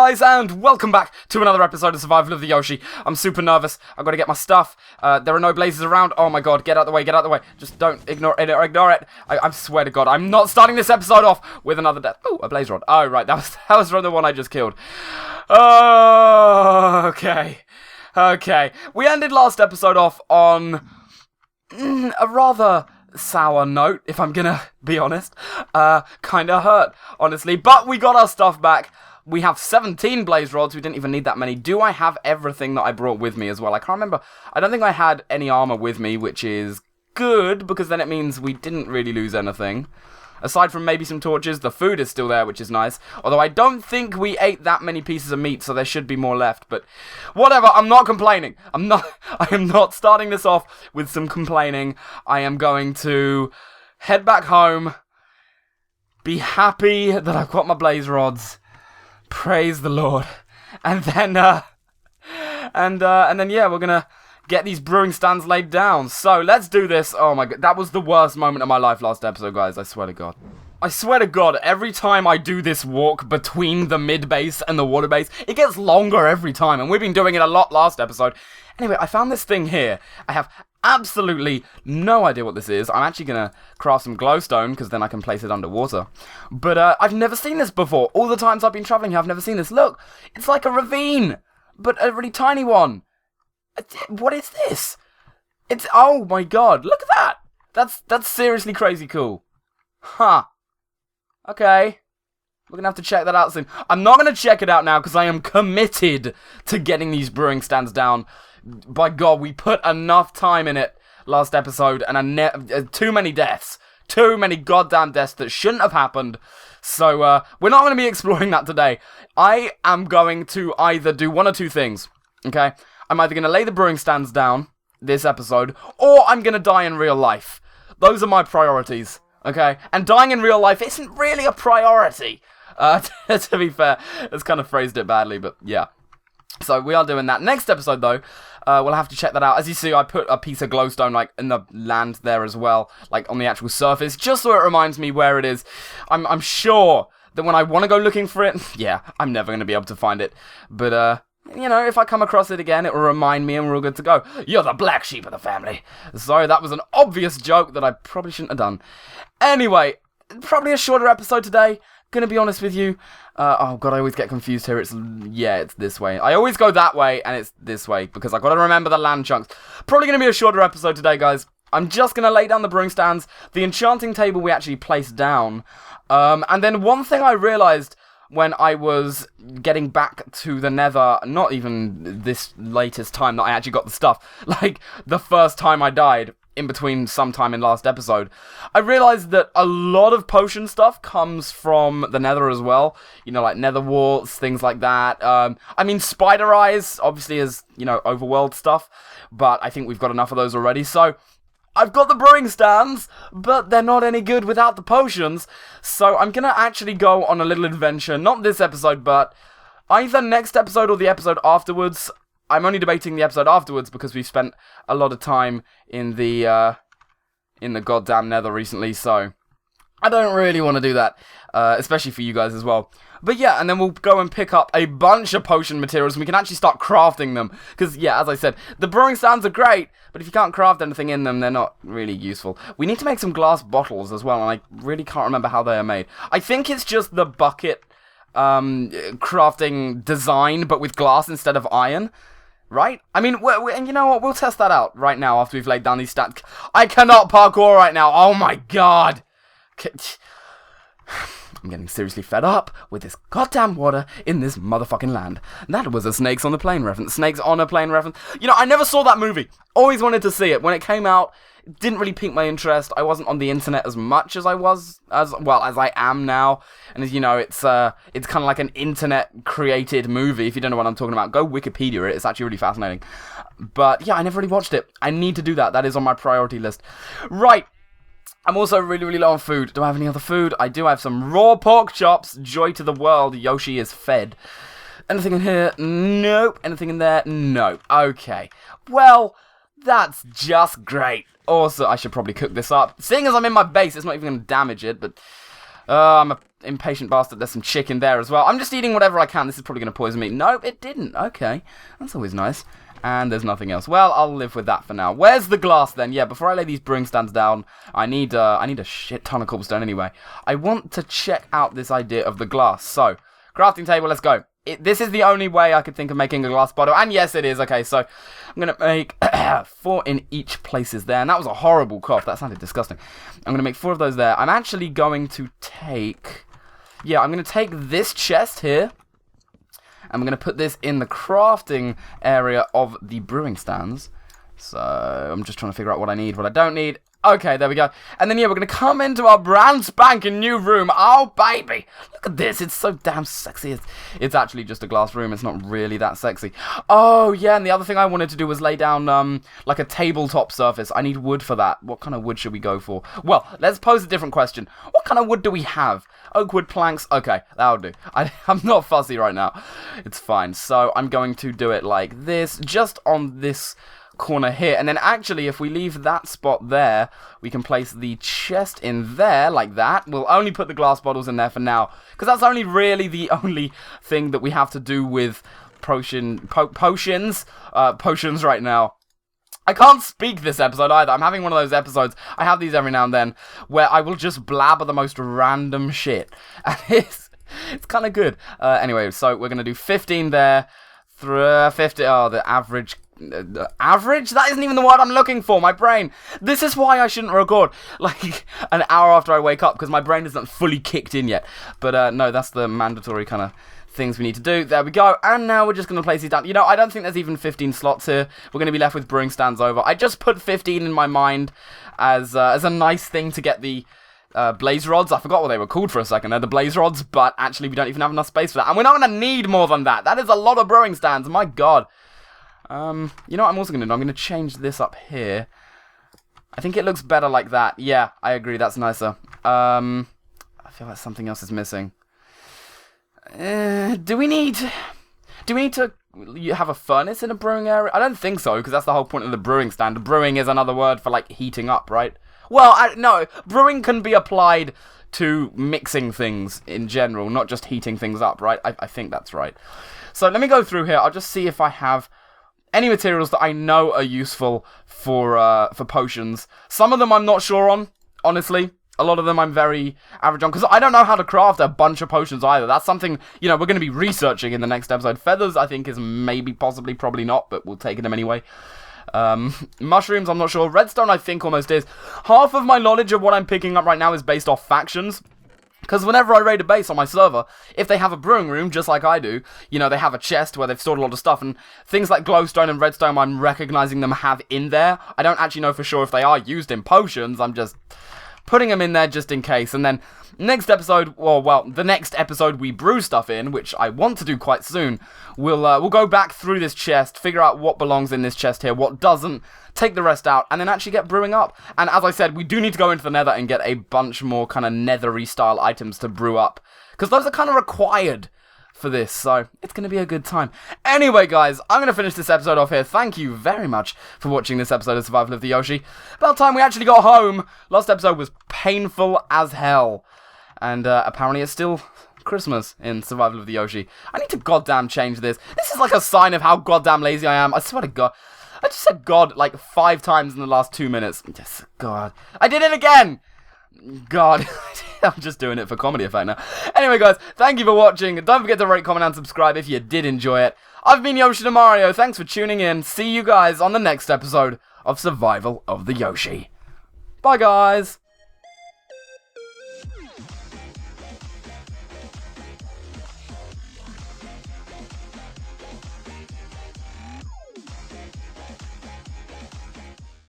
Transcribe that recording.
guys, and welcome back to another episode of Survival of the Yoshi. I'm super nervous. I've got to get my stuff. There are no blazes around. Oh my god, get out the way, get out the way. Just don't ignore it. I swear to god, I'm not starting this episode off with another death. Oh, a blaze rod. Oh, right, that was from the one I just killed. Oh, okay. Okay. We ended last episode off on a rather sour note, if I'm gonna be honest. Kinda hurt, honestly. But we got our stuff back. We have 17 blaze rods. We didn't even need that many. Do I have everything that I brought with me as well? I can't remember. I don't think I had any armor with me, which is good, because then it means we didn't really lose anything. Aside from maybe some torches, the food is still there, which is nice. Although I don't think we ate that many pieces of meat, so there should be more left. But whatever, I'm not complaining. I am not starting this off with some complaining. I am going to head back home, be happy that I've got my blaze rods. Praise the Lord. And then, yeah, we're gonna get these brewing stands laid down. So, let's do this. Oh my god, that was the worst moment of my life last episode, guys. I swear to god. I swear to god, every time I do this walk between the mid base and the water base, it gets longer every time, and we've been doing it a lot last episode. Anyway, I found this thing here. I have absolutely no idea what this is. I'm actually gonna craft some glowstone, because then I can place it underwater. But, I've never seen this before. All the times I've been traveling here, I've never seen this. Look, it's like a ravine, but a really tiny one. What is this? It's, oh my god, look at that! That's seriously crazy cool. Huh. Okay. We're gonna have to check that out soon. I'm not gonna check it out now, because I am committed to getting these brewing stands down. By god, we put enough time in it last episode, and too many deaths. Too many goddamn deaths that shouldn't have happened. So, we're not going to be exploring that today. I am going to either do one or two things, okay? I'm either going to lay the brewing stands down this episode, or I'm going to die in real life. Those are my priorities, okay? And dying in real life isn't really a priority. To be fair, it's kind of phrased it badly, but yeah. So, we are doing that. Next episode, though, we'll have to check that out. As you see, I put a piece of glowstone, like, in the land there as well, like, on the actual surface, just so it reminds me where it is. I'm sure that when I want to go looking for it, yeah, I'm never going to be able to find it. But, you know, if I come across it again, it will remind me and we're all good to go. You're the black sheep of the family. Sorry, that was an obvious joke that I probably shouldn't have done. Anyway, probably a shorter episode today. Gonna be honest with you. Oh god, I always get confused here. It's this way. I always go that way, and it's this way, because I've got to remember the land chunks. Probably gonna be a shorter episode today, guys. I'm just gonna lay down the brewing stands. The enchanting table we actually placed down. And then one thing I realized when I was getting back to the nether, not even this latest time that I actually got the stuff, like the first time I died, in between sometime in last episode, I realized that a lot of potion stuff comes from the nether as well. You know, like nether warts, things like that. I mean, spider eyes, obviously, is, you know, overworld stuff, but I think we've got enough of those already. So, I've got the brewing stands, but they're not any good without the potions. So, I'm gonna actually go on a little adventure, not this episode, but either next episode or the episode afterwards. I'm only debating the episode afterwards because we've spent a lot of time in the goddamn nether recently, so I don't really want to do that, especially for you guys as well. But yeah, and then we'll go and pick up a bunch of potion materials, and we can actually start crafting them. Because, yeah, as I said, the brewing stands are great, but if you can't craft anything in them, they're not really useful. We need to make some glass bottles as well, and I really can't remember how they are made. I think it's just the bucket crafting design, but with glass instead of iron. Right? I mean, and you know what? We'll test that out right now after we've laid down these stats. I cannot parkour right now. Oh my god. I'm getting seriously fed up with this goddamn water in this motherfucking land. That was a Snakes on the Plane reference. Snakes on a Plane reference. You know, I never saw that movie. Always wanted to see it. When it came out, it didn't really pique my interest. I wasn't on the internet as much as I was, as I am now. And as you know, it's kind of like an internet-created movie. If you don't know what I'm talking about, go Wikipedia it. It's actually really fascinating. But yeah, I never really watched it. I need to do that. That is on my priority list. Right. I'm also really, really low on food. Do I have any other food? I do have some raw pork chops. Joy to the world. Yoshi is fed. Anything in here? Nope. Anything in there? Nope. Okay. Well, that's just great. Also, I should probably cook this up. Seeing as I'm in my base, it's not even going to damage it, but I'm a impatient bastard. There's some chicken there as well. I'm just eating whatever I can. This is probably going to poison me. Nope, it didn't. Okay. That's always nice. And there's nothing else. Well, I'll live with that for now. Where's the glass then? Yeah, before I lay these brewing stands down, I need a shit ton of cobblestone anyway. I want to check out this idea of the glass. So, crafting table, let's go. This is the only way I could think of making a glass bottle. And yes, it is. Okay, so I'm going to make 4 in each places there. And that was a horrible cough. That sounded disgusting. I'm going to make 4 of those there. I'm actually going to take... Yeah, I'm going to take this chest here. And we're going to put this in the crafting area of the brewing stands. So, I'm just trying to figure out what I need, what I don't need. Okay, there we go. And then, yeah, we're going to come into our brand spanking new room. Oh, baby. Look at this. It's so damn sexy. It's actually just a glass room. It's not really that sexy. Oh, yeah, and the other thing I wanted to do was lay down, like a tabletop surface. I need wood for that. What kind of wood should we go for? Well, let's pose a different question. What kind of wood do we have? Oak wood planks? Okay, that'll do. I'm not fussy right now. It's fine. So, I'm going to do it like this, just on this corner here, and then actually if we leave that spot there, we can place the chest in there like that. We'll only put the glass bottles in there for now, because that's only really the only thing that we have to do with potions right now. I can't speak this episode either. I'm having one of those episodes, I have these every now and then, where I will just blabber the most random shit, and it's kind of good. Anyway, so we're going to do 15 there, 50, oh, the average... average? That isn't even the word I'm looking for, my brain. This is why I shouldn't record like an hour after I wake up, because my brain isn't fully kicked in yet. But no, that's the mandatory kind of things we need to do. There we go. And now we're just going to place these down. You know, I don't think there's even 15 slots here. We're going to be left with brewing stands over. I just put 15 in my mind as a nice thing to get the blaze rods. I forgot what they were called for a second. They're the blaze rods, but actually we don't even have enough space for that. And we're not going to need more than that. That is a lot of brewing stands. My God. You know what I'm also going to do? I'm going to change this up here. I think it looks better like that. Yeah, I agree. That's nicer. I feel like something else is missing. Do we need to have a furnace in a brewing area? I don't think so, because that's the whole point of the brewing stand. Brewing is another word for, like, heating up, right? Well, no. Brewing can be applied to mixing things in general, not just heating things up, right? I think that's right. So let me go through here. I'll just see if I have any materials that I know are useful for potions. Some of them I'm not sure on, honestly. A lot of them I'm very average on, because I don't know how to craft a bunch of potions either. That's something, you know, we're going to be researching in the next episode. Feathers, I think, is maybe, possibly, probably not, but we'll take them anyway. Mushrooms, I'm not sure. Redstone, I think, almost is. Half of my knowledge of what I'm picking up right now is based off factions. Because whenever I raid a base on my server, if they have a brewing room, just like I do, you know, they have a chest where they've stored a lot of stuff, and things like glowstone and redstone, I'm recognizing them have in there. I don't actually know for sure if they are used in potions, I'm just putting them in there just in case. And then next episode, well, the next episode we brew stuff in, which I want to do quite soon, we'll go back through this chest, figure out what belongs in this chest here, what doesn't, take the rest out, and then actually get brewing up. And as I said, we do need to go into the nether and get a bunch more kind of nethery style items to brew up, because those are kind of required for this, so it's going to be a good time. Anyway, guys, I'm going to finish this episode off here. Thank you very much for watching this episode of Survival of the Yoshi. About time we actually got home. Last episode was painful as hell, and apparently it's still Christmas in Survival of the Yoshi. I need to goddamn change this. This is like a sign of how goddamn lazy I am. I swear to God. I just said God like 5 times in the last 2 minutes. Yes, God. I did it again! God. I'm just doing it for comedy effect now. Anyway, guys, thank you for watching. Don't forget to rate, comment, and subscribe if you did enjoy it. I've been YoshiToMario. Thanks for tuning in. See you guys on the next episode of Survival of the Yoshi. Bye, guys.